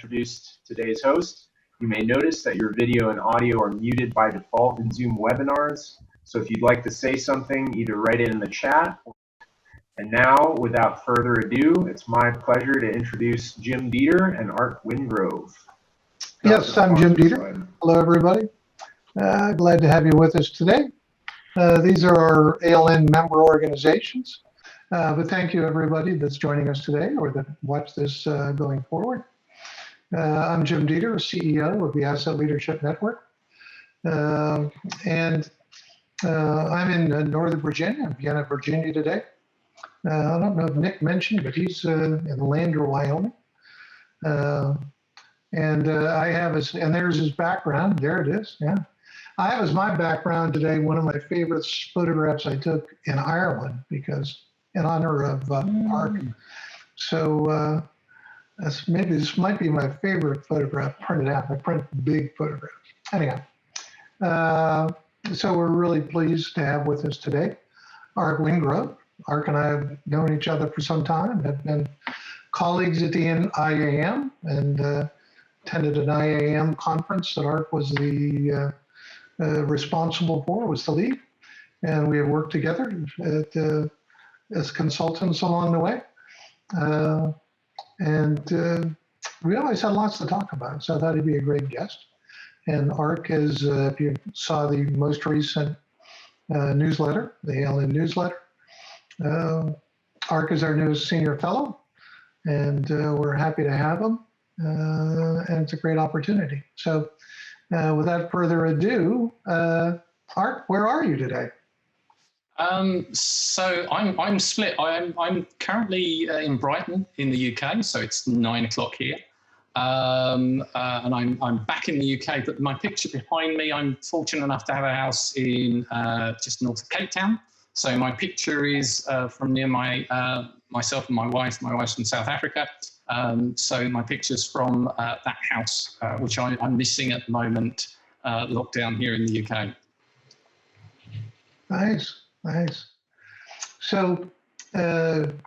introduce today's host. You may notice that your video and audio are muted by default in Zoom webinars. So if you'd like to say something, either write it in the chat. And now, without further ado, it's my pleasure to introduce Jim Dieter and Art Wingrove. Yes, I'm Jim Dieter. Hello, everybody. Glad to have you with us today. These are our ALN member organizations. But thank you, everybody that's joining us today or that watch this going forward. I'm Jim Dieter, CEO of the Asset Leadership Network. I'm in Northern Virginia, Vienna, Virginia today. I don't know if Nick mentioned, but he's in Lander, Wyoming. I have and there's his background. There it is. Yeah. I have as my background today one of my favorite photographs I took in Ireland because in honor of Ark. So maybe this might be my favorite photograph printed out. I print big photographs. Anyhow, so we're really pleased to have with us today Art Wingrove. Art and I have known each other for some time, have been colleagues at the IAM and attended an IAM conference that Art was the responsible for, was the lead. And we have worked together as consultants along the way. We always had lots to talk about, so I thought he'd be a great guest. And Art is, if you saw the most recent newsletter, the ALN newsletter, Art is our newest senior fellow, and we're happy to have him. And it's a great opportunity. So without further ado, Art, where are you today? So I'm split. I'm currently in Brighton in the UK, so it's 9 o'clock here. And I'm back in the UK, but my picture behind me, I'm fortunate enough to have a house in just north of Cape Town. So my picture is from near myself and my wife. My wife's from South Africa. So my picture's from that house, which I'm missing at the moment, locked down here in the UK. Nice, nice. So when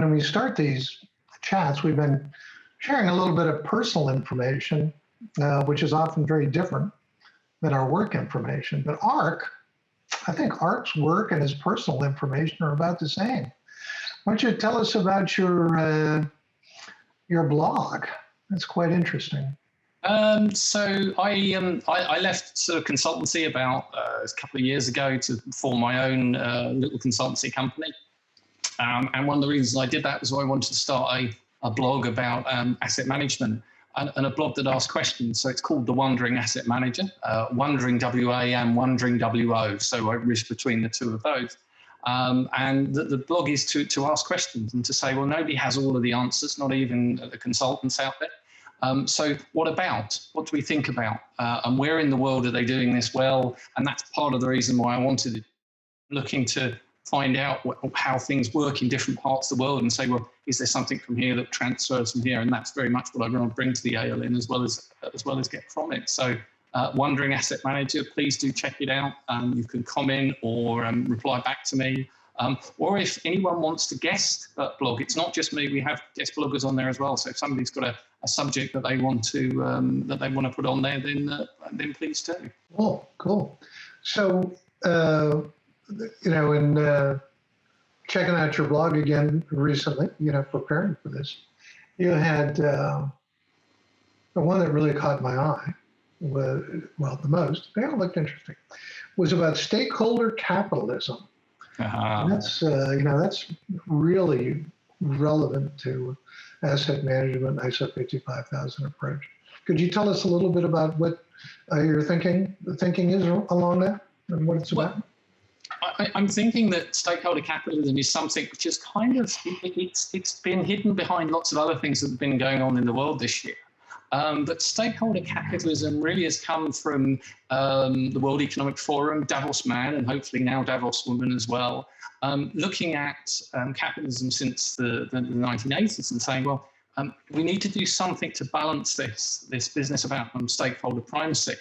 we start these chats, we've been sharing a little bit of personal information, which is often very different than our work information. But I think Art's work and his personal information are about the same. Why don't you tell us about your blog? That's quite interesting. So I left sort of consultancy about a couple of years ago to form my own little consultancy company. And one of the reasons I did that was I wanted to start a blog about asset management and a blog that asks questions. So it's called The Wandering Asset Manager, Wandering WA, Wandering WO. So I wish between the two of those. And the blog is to ask questions and to say, well, nobody has all of the answers, not even the consultants out there. So what do we think about? And where in the world are they doing this well? And that's part of the reason why I wanted it, looking to find out how things work in different parts of the world and say, well, is there something from here that transfers from here? And that's very much what I want to bring to the ALN as well as get from it. So Wandering Asset Manager, please do check it out. You can comment or reply back to me. Or if anyone wants to guest blog, it's not just me. We have guest bloggers on there as well. So if somebody's got a subject that they want to put on there, then please do. Cool. So in checking out your blog again recently, preparing for this, you had the one that really caught my eye. The most, they all looked interesting, was about stakeholder capitalism. That's really relevant to asset management, ISO 55000 approach. Could you tell us a little bit about what your thinking is along that and what it's about? I'm thinking that stakeholder capitalism is something which is kind of, it's been hidden behind lots of other things that have been going on in the world this year. But stakeholder capitalism really has come from the World Economic Forum, Davos man, and hopefully now Davos woman as well, looking at capitalism since the 1980s and saying, well, we need to do something to balance this business about stakeholder primacy.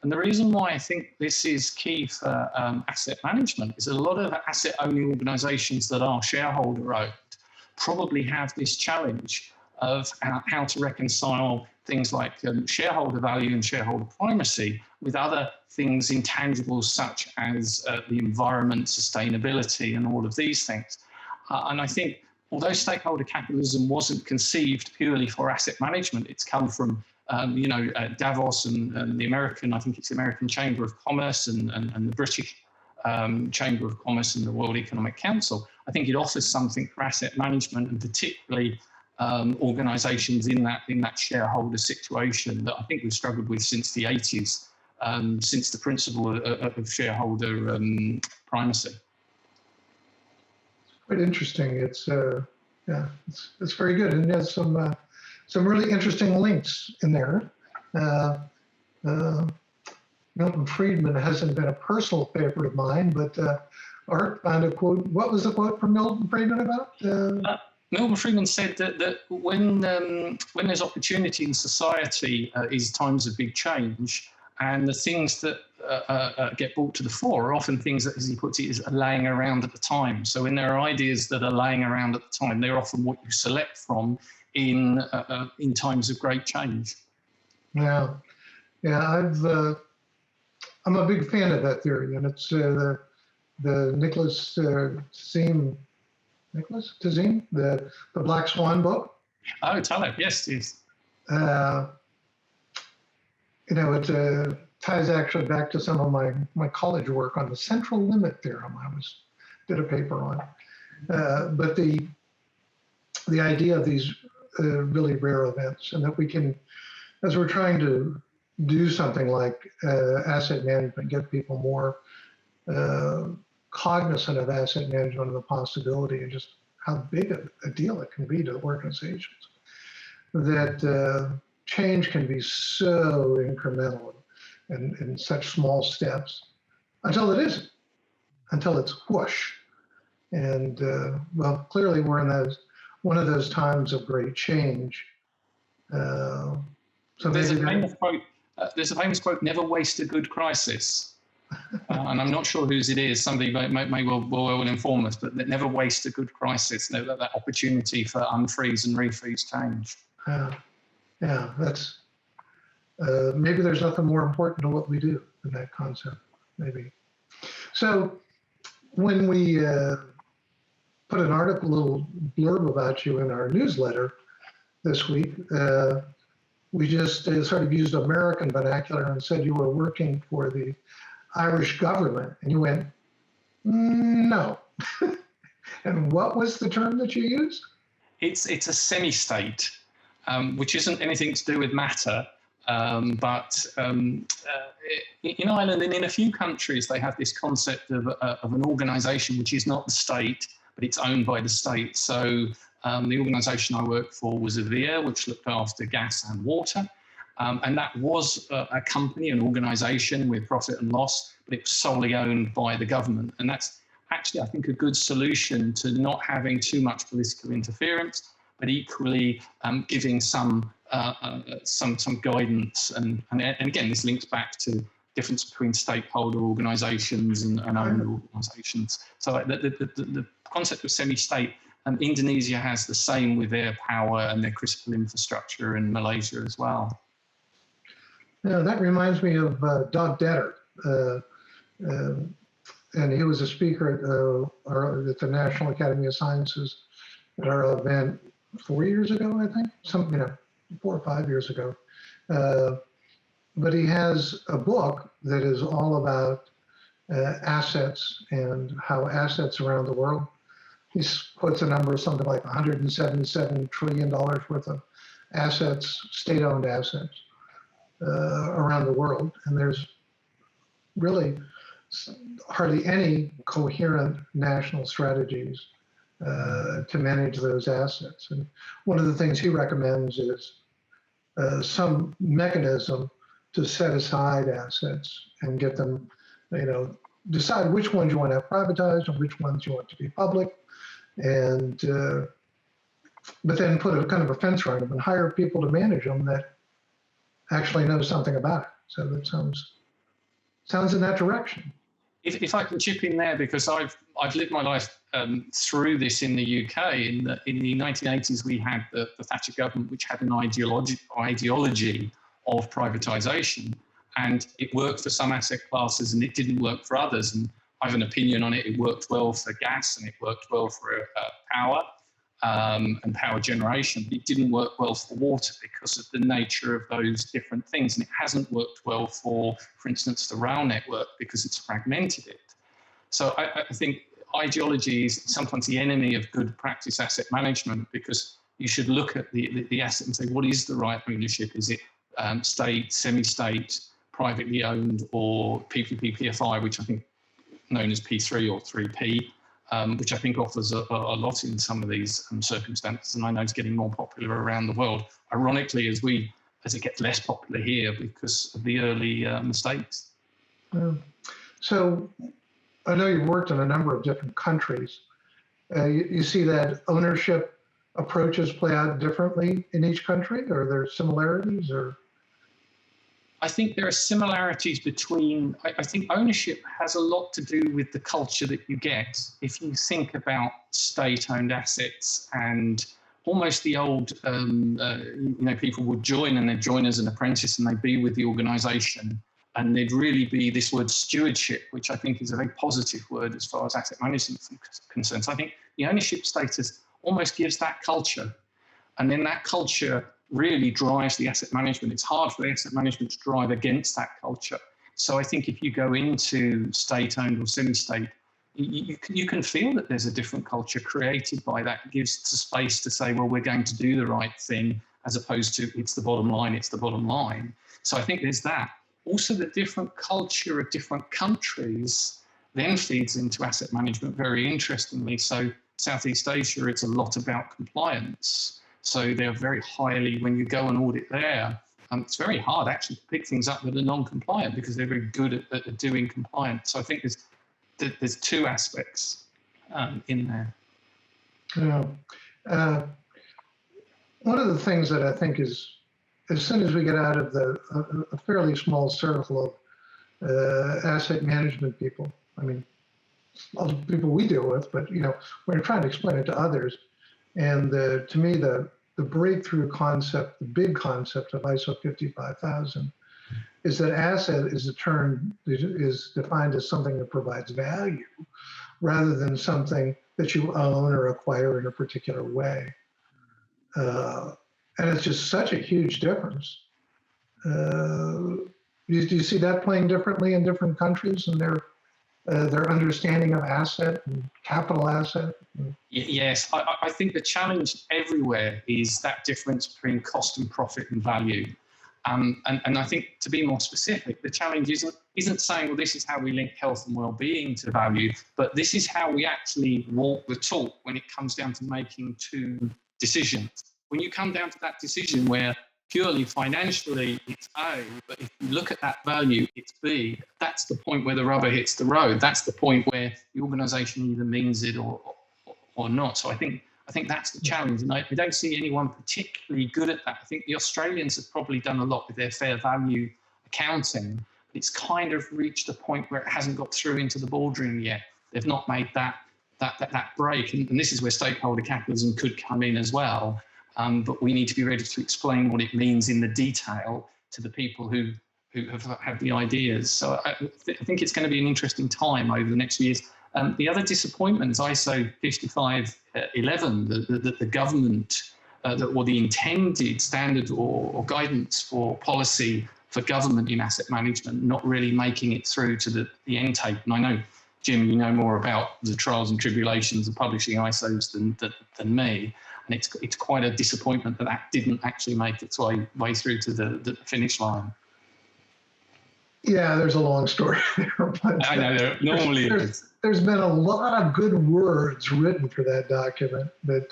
And the reason why I think this is key for asset management is a lot of asset-owning organisations that are shareholder-owned probably have this challenge of how to reconcile things like shareholder value and shareholder primacy with other things intangibles such as the environment, sustainability, and all of these things. And I think although stakeholder capitalism wasn't conceived purely for asset management, it's come from Davos and the American, I think it's the American Chamber of Commerce and the British Chamber of Commerce and the World Economic Council. I think it offers something for asset management, and particularly organisations in that shareholder situation that I think we've struggled with since the 80s, since the principle of shareholder primacy. Quite interesting. It's very good, and there's some really interesting links in there. Milton Friedman hasn't been a personal favorite of mine, but Art found a quote. What was the quote from Milton Friedman about? Milton Friedman said that when there's opportunity in society is times of big change, and the things that get brought to the fore are often things that, as he puts it, is laying around at the time. So when there are ideas that are laying around at the time, they're often what you select from in times of great change. Yeah, I'm a big fan of that theory, and it's the Nicholas Tazim, the Black Swan book. Oh, Taleb, yes. It ties actually back to some of my college work on the central limit theorem. I did a paper on, but the idea of these really rare events, and that we can, as we're trying to do something like asset management, get people more cognizant of asset management and the possibility and just how big a deal it can be to organizations, that change can be so incremental and in such small steps until it isn't, until it's whoosh. And well, clearly we're in one of those times of great change. So there's a famous quote, never waste a good crisis. And I'm not sure whose it is. Somebody may well inform us, but never waste a good crisis. That opportunity for unfreeze and refreeze change. Yeah, that's maybe there's nothing more important to what we do than that concept, maybe. So when we put an article, a little blurb about you in our newsletter this week, we just sort of used American vernacular and said you were working for the Irish government, and you went, no. And what was the term that you used? It's a semi-state, which isn't anything to do with matter, but in Ireland and in a few countries, they have this concept of an organisation which is not the state, but it's owned by the state. So the organisation I worked for was AVEA, which looked after gas and water. And that was a company, an organisation with profit and loss, but it was solely owned by the government. And that's actually, I think, a good solution to not having too much political interference, but equally giving some guidance. And again, this links back to difference between stakeholder organisations and owner organisations. So the concept of semi-state, Indonesia has the same with their power and their critical infrastructure, and Malaysia as well. Yeah, that reminds me of Doug Detter, and he was a speaker at the National Academy of Sciences at our event 4 years ago, I think, 4 or 5 years ago. But he has a book that is all about assets and how assets around the world. He quotes a number of something like $177 trillion worth of assets, state-owned assets, around the world, and there's really hardly any coherent national strategies to manage those assets. And one of the things he recommends is some mechanism to set aside assets and get them, decide which ones you want to have privatized and which ones you want to be public, and but then put a kind of a fence around them and hire people to manage them that actually know something about it. So that sounds in that direction. if I can chip in there, because I've lived my life through this in the UK. In the 1980s, we had the Thatcher government, which had an ideology of privatisation, and it worked for some asset classes and it didn't work for others. And I have an opinion on it. It worked well for gas and it worked well for power and power generation, but it didn't work well for water because of the nature of those different things. And it hasn't worked well for instance, the rail network because it's fragmented it. So I think ideology is sometimes the enemy of good practice asset management, because you should look at the asset and say, what is the right ownership? Is it state, semi-state, privately owned, or PPP, PFI, which I think known as P3 or 3P, which I think offers a lot in some of these circumstances, and I know it's getting more popular around the world. Ironically, as it gets less popular here because of the early mistakes. So I know you've worked in a number of different countries. You see that ownership approaches play out differently in each country? Are there similarities, or? I think there are similarities between, I think ownership has a lot to do with the culture that you get. If you think about state-owned assets and almost the old, people would join, and they'd join as an apprentice and they'd be with the organisation, and there'd really be this word stewardship, which I think is a very positive word as far as asset management is concerned. So I think the ownership status almost gives that culture, and then that culture really drives the asset management. It's hard for the asset management to drive against that culture. So I think if you go into state-owned or semi-state, you can feel that there's a different culture created by that. It gives the space to say, well, we're going to do the right thing, as opposed to it's the bottom line, it's the bottom line. So I think there's that. Also, the different culture of different countries then feeds into asset management very interestingly. So Southeast Asia, it's a lot about compliance. So they're very highly, when you go and audit there, it's very hard actually to pick things up that are non-compliant because they're very good at doing compliance. So I think there's two aspects in there. Yeah. One of the things that I think is, as soon as we get out of a fairly small circle of asset management people, I mean, all the people we deal with, but we're trying to explain it to others. And to me, the breakthrough concept, the big concept of ISO 55000 is that asset is defined as something that provides value rather than something that you own or acquire in a particular way. And it's just such a huge difference. Do you see that playing differently in different countries and their understanding of asset and capital asset? Yes, I think the challenge everywhere is that difference between cost and profit and value. And I think, to be more specific, the challenge isn't saying, well, this is how we link health and well-being to value, but this is how we actually walk the talk when it comes down to making two decisions. When you come down to that decision where purely financially it's A, but if you look at that value, it's B, that's the point where the rubber hits the road. That's the point where the organisation either means it or not. So I think that's the challenge, and I don't see anyone particularly good at that. I think the Australians have probably done a lot with their fair value accounting, but it's kind of reached a point where it hasn't got through into the boardroom yet. They've not made that break, and this is where stakeholder capitalism could come in as well. But we need to be ready to explain what it means in the detail to the people who have the ideas. So I think it's going to be an interesting time over the next few years. The other disappointment is ISO 5511, the government or the intended standard or guidance for policy for government in asset management, not really making it through to the end tape. And I know, Jim, you know more about the trials and tribulations of publishing ISOs than me. And it's quite a disappointment that didn't actually make its way through to the finish line. Yeah, there's a long story there. But I know, normally there's been a lot of good words written for that document, but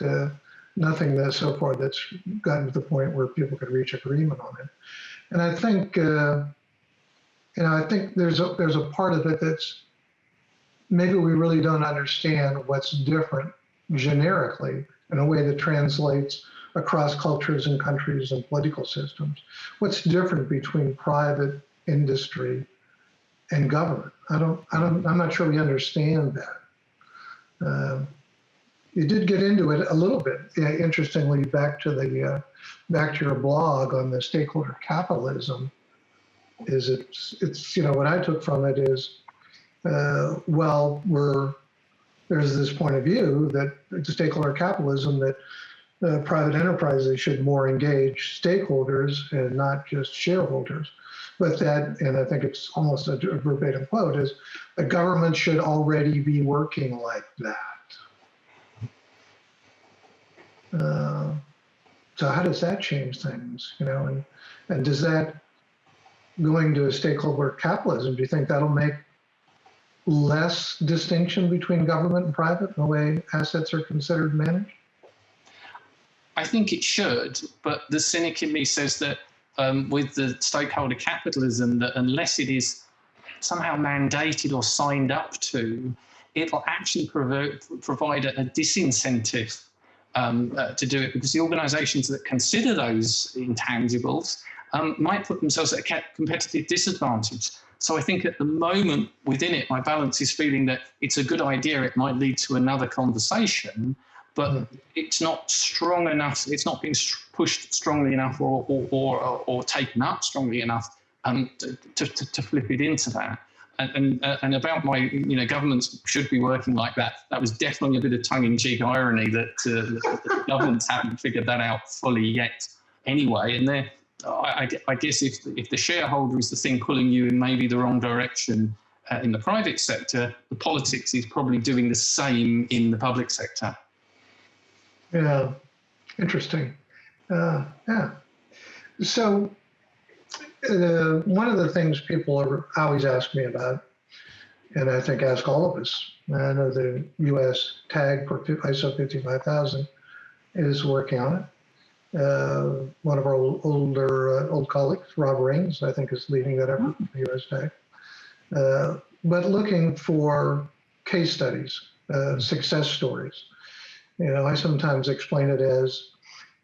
nothing that so far that's gotten to the point where people could reach agreement on it. And I think, I think there's a part of it that's maybe we really don't understand what's different generically in a way that translates across cultures and countries and political systems. What's different between private industry and government. I'm not sure we understand that. You did get into it a little bit. Yeah, interestingly, back to your blog on the stakeholder capitalism. It's what I took from it is, there's this point of view that the stakeholder capitalism that private enterprises should more engage stakeholders and not just shareholders. But that, and I think it's almost a verbatim quote, is the government should already be working like that. So how does that change things, and does that, going to a stakeholder capitalism, do you think that'll make less distinction between government and private in the way assets are considered and managed? I think it should, but the cynic in me says that with the stakeholder capitalism, that unless it is somehow mandated or signed up to, it'll actually provide a disincentive to do it, because the organisations that consider those intangibles might put themselves at a competitive disadvantage. So I think at the moment within it, my balance is feeling that it's a good idea. It might lead to another conversation, but it's not strong enough. It's not being pushed strongly enough or taken up strongly enough to flip it into that. And about my, governments should be working like that. That was definitely a bit of tongue-in-cheek irony that the governments haven't figured that out fully yet. Anyway, and I guess if the shareholder is the thing pulling you in maybe the wrong direction in the private sector, the politics is probably doing the same in the public sector. Yeah, interesting. Yeah. So. One of the things people always ask me about, and I think ask all of us, I know the U.S. tag for ISO 55000 is working on it. One of our old colleagues, Rob Rings, I think is leading that effort, the U.S. tag. But looking for case studies, success stories. I sometimes explain it as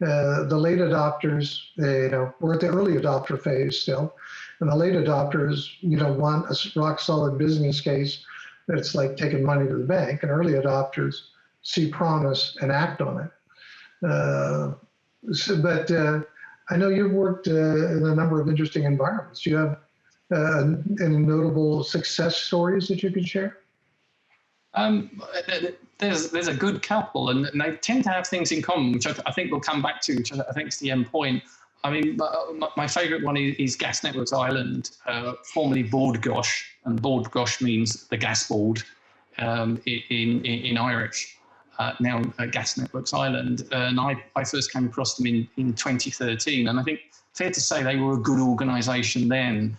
the late adopters, we're at the early adopter phase still, and the late adopters, want a rock solid business case that's like taking money to the bank, and early adopters see promise and act on it. But I know you've worked in a number of interesting environments. Do you have any notable success stories that you could share? There's a good couple, and they tend to have things in common, which I think we'll come back to, which I think is the end point. I mean, my favourite one is Gas Networks Ireland, formerly Bord Gosh, and Bord Gosh means the gas board in Irish. Now Gas Networks Ireland, and I first came across them in 2013, and I think fair to say they were a good organisation then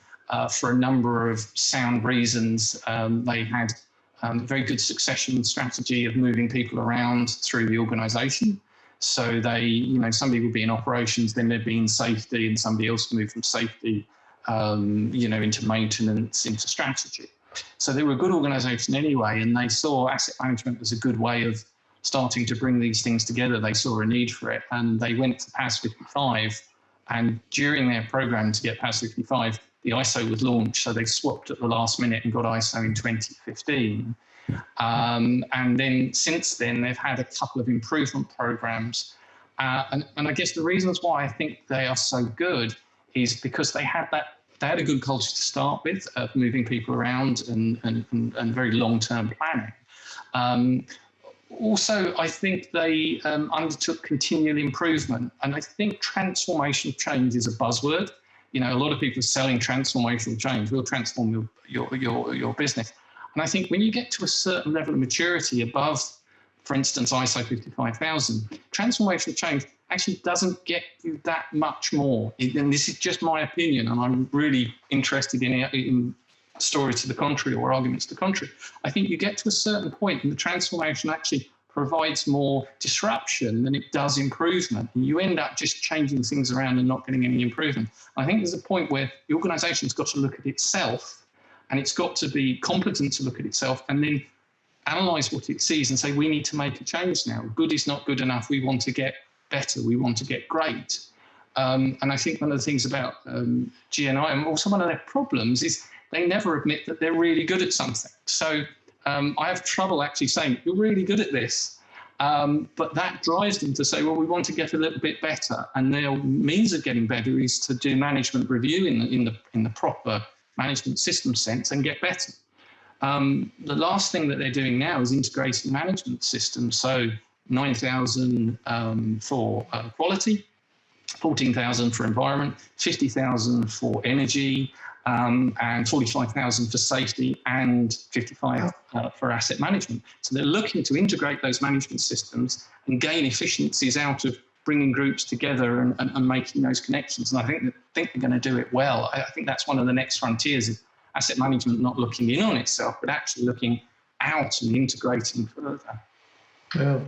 for a number of sound reasons. They had very good succession strategy of moving people around through the organisation. So they, somebody would be in operations, then they'd be in safety, and somebody else would move from safety, into maintenance, into strategy. So they were a good organisation anyway, and they saw asset management as a good way of starting to bring these things together. They saw a need for it, and they went to PAS 55. And during their program to get PAS 55, the ISO was launched, so they swapped at the last minute and got ISO in 2015. And then since then, they've had a couple of improvement programs. And I guess the reasons why I think they are so good is because they had a good culture to start with, of moving people around and very long-term planning. Also, I think they undertook continual improvement. And I think transformational change is a buzzword. A lot of people are selling transformational change. We'll transform your business. And I think when you get to a certain level of maturity above, for instance, ISO 55000, transformational change actually doesn't get you that much more. And this is just my opinion, and I'm really interested in stories to the contrary or arguments to the contrary. I think you get to a certain point and the transformation actually provides more disruption than it does improvement. And you end up just changing things around and not getting any improvement. I think there's a point where the organisation's got to look at itself, and it's got to be competent to look at itself and then analyse what it sees and say, we need to make a change now. Good is not good enough. We want to get better. We want to get great. And I think one of the things about GNI, and also one of their problems, is they never admit that they're really good at something. So I have trouble actually saying, you're really good at this. But that drives them to say, well, we want to get a little bit better. And their means of getting better is to do management review in the proper management system sense and get better. The last thing that they're doing now is integrating management systems. So 9,000 for quality, 14,000 for environment, 50,000 for energy, and 45,000 for safety, and 55 for asset management. So they're looking to integrate those management systems and gain efficiencies out of bringing groups together and making those connections. And I think they're going to do it well. I think that's one of the next frontiers, is asset management not looking in on itself, but actually looking out and integrating further. Yeah,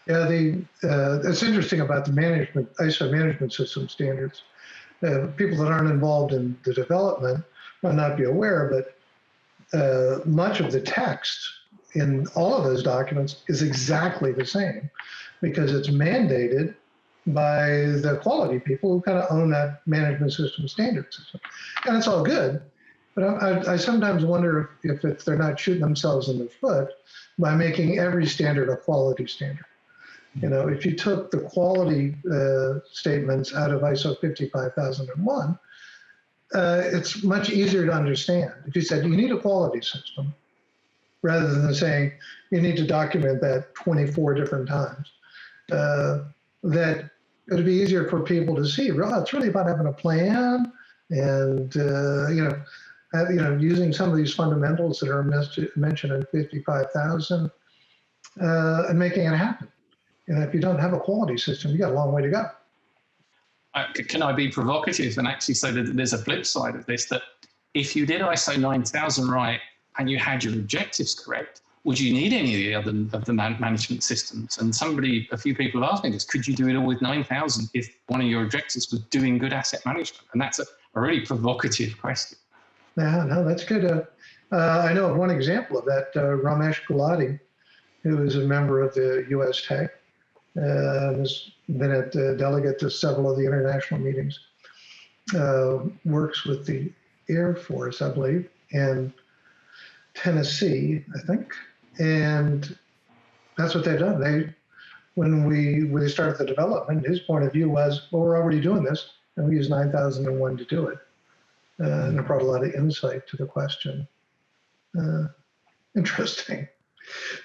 it's interesting about the ISO management system standards. People that aren't involved in the development might not be aware, but much of the text in all of those documents is exactly the same, because it's mandated by the quality people who kind of own that management system standard system. And it's all good, but I sometimes wonder if they're not shooting themselves in the foot by making every standard a quality standard. You know, if you took the quality statements out of ISO 55001, it's much easier to understand. If you said you need a quality system, rather than saying you need to document that 24 different times, that it would be easier for people to see. Oh, it's really about having a plan and using some of these fundamentals that are mentioned in 55,000 and making it happen. And if you don't have a quality system, you got a long way to go. Can I be provocative and actually say that there's a flip side of this, that if you did ISO 9000 right and you had your objectives correct, would you need any of the management systems? And a few people have asked me this, could you do it all with 9000 if one of your objectives was doing good asset management? And that's a really provocative question. Yeah, no, that's good. I know of one example of that, Ramesh Gulati, who is a member of the US Tech, has been a delegate to several of the international meetings, works with the Air Force, I believe, in Tennessee, I think. And that's what they've done. When they started the development, his point of view was, well, we're already doing this, and we use 9001 to do it. And it brought a lot of insight to the question. Interesting.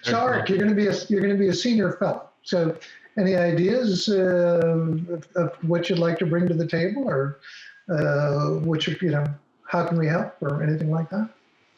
So, Art, you're going to be a senior fellow. So, any ideas of what you'd like to bring to the table, or how can we help, or anything like that?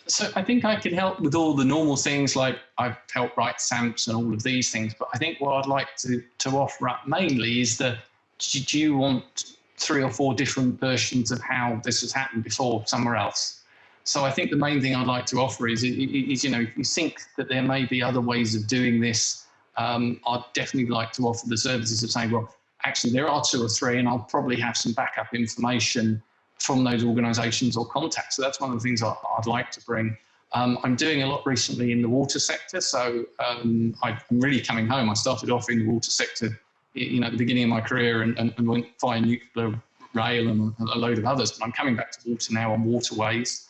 So I think I can help with all the normal things, like I've helped write SAMPs and all of these things. But I think what I'd like to offer up mainly is that, do you want 3 or 4 different versions of how this has happened before somewhere else? So I think the main thing I'd like to offer is if you think that there may be other ways of doing this, I'd definitely like to offer the services of saying, well, actually there are 2 or 3, and I'll probably have some backup information from those organisations or contacts. So that's one of the things I'd like to bring. I'm doing a lot recently in the water sector. So I'm really coming home. I started off in the water sector, at the beginning of my career, and went via nuclear, rail, and a load of others. But I'm coming back to water now on waterways.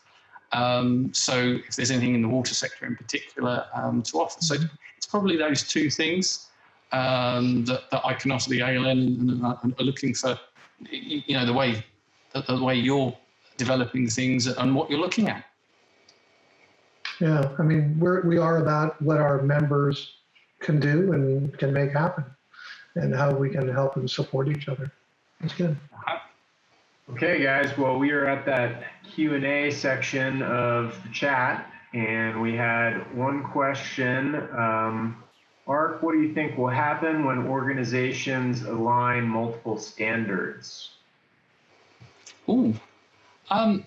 So if there's anything in the water sector in particular to offer. So it's probably those 2 things that I can offer the ALN, and are looking for, the way you're developing things and what you're looking at. Yeah, I mean, we are about what our members can do and can make happen, and how we can help and support each other. That's good. Okay, guys. Well, we are at that Q&A section of the chat, and we had one question. Ark, what do you think will happen when organizations align multiple standards? Ooh. I'd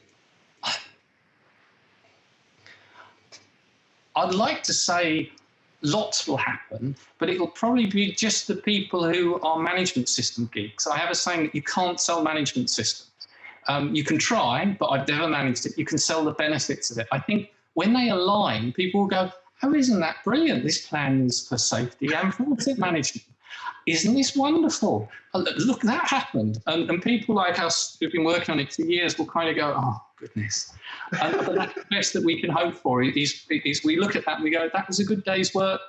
like to say lots will happen, but it'll probably be just the people who are management system geeks. I have a saying that you can't sell management systems. You can try, but I've never managed it. You can sell the benefits of it. I think when they align, people will go, oh, isn't that brilliant? This plan is for safety and for asset management. Isn't this wonderful? Look, that happened. And people like us who've been working on it for years will kind of go, oh, goodness. But that's the best that we can hope for is we look at that and we go, that was a good day's work.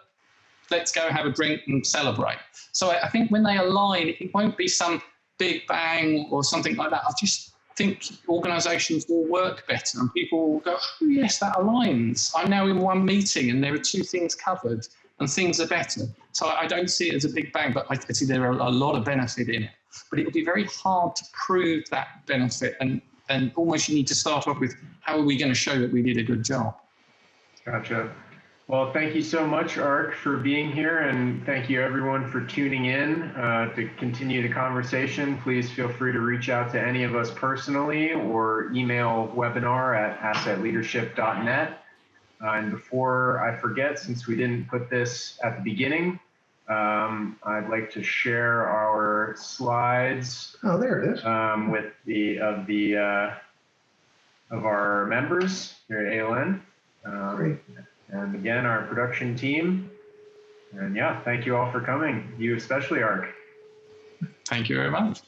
Let's go have a drink and celebrate. So I think when they align, it won't be some big bang or something like that. I just think organisations will work better and people will go, oh yes, that aligns. I'm now in one meeting and there are two things covered and things are better. So I don't see it as a big bang, but I see there are a lot of benefit in it. But it will be very hard to prove that benefit, and almost you need to start off with, how are we going to show that we did a good job? Gotcha. Well, thank you so much, Ark, for being here, and thank you everyone for tuning in to continue the conversation. Please feel free to reach out to any of us personally or email webinar@assetleadership.net. And before I forget, since we didn't put this at the beginning, I'd like to share our slides. Oh, there it is. With of our members here at ALN. Great. And again, our production team. And yeah, thank you all for coming. You especially, Ark. Thank you very much.